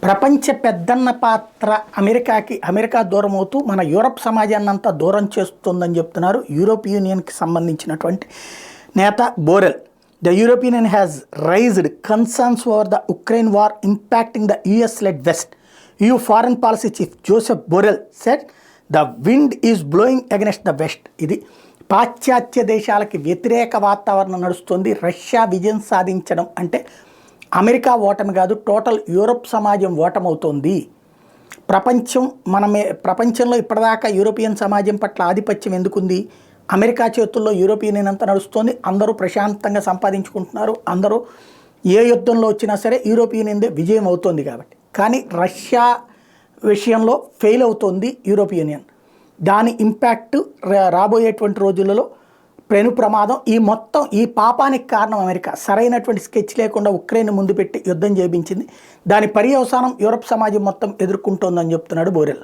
ప్రపంచ పెద్దన్న పాత్ర అమెరికా దూరం అవుతూ మన యూరప్ సమాజాన్ని అంతా దూరం చేస్తుందని చెప్తున్నారు యూరోపియన్ యూనియన్కి సంబంధించినటువంటి నేత Borrell. The European Union has raised concerns over the Ukraine war impacting the US led west. EU foreign policy chief Josep Borrell said the wind is blowing against the west. ఇది పాశ్చాత్య దేశాలకి వ్యతిరేక వాతావరణం నడుస్తుంది. Russia విజయం సాధించడం అంటే America ఓటమి కాదు, టోటల్ యూరప్ సమాజం ఓటమవుతోంది. ప్రపంచంలో ఇప్పటిదాకా యూరోపియన్ సమాజం పట్ల ఆధిపత్యం ఎందుకుంది? అమెరికా చేతుల్లో యూరోపియన్ యూనియన్ అంతా నడుస్తుంది. అందరూ ప్రశాంతంగా సంపాదించుకుంటున్నారు. అందరూ ఏ యుద్ధంలో వచ్చినా సరే యూరోపియన్ యూనియన్ విజయం అవుతుంది కాబట్టి. కానీ రష్యా విషయంలో ఫెయిల్ అవుతోంది యూరోపియన్ యూనియన్. దాని ఇంపాక్ట్ రాబోయేటువంటి రోజులలో పెను ప్రమాదం. ఈ పాపానికి కారణం అమెరికా. సరైనటువంటి స్కెచ్ లేకుండా ఉక్రెయిన్ ముందు పెట్టి యుద్ధం చేయించింది. దాని పర్యవసానం యూరప్ సమాజం మొత్తం ఎదుర్కొంటోందని చెప్తున్నాడు బోరెల్.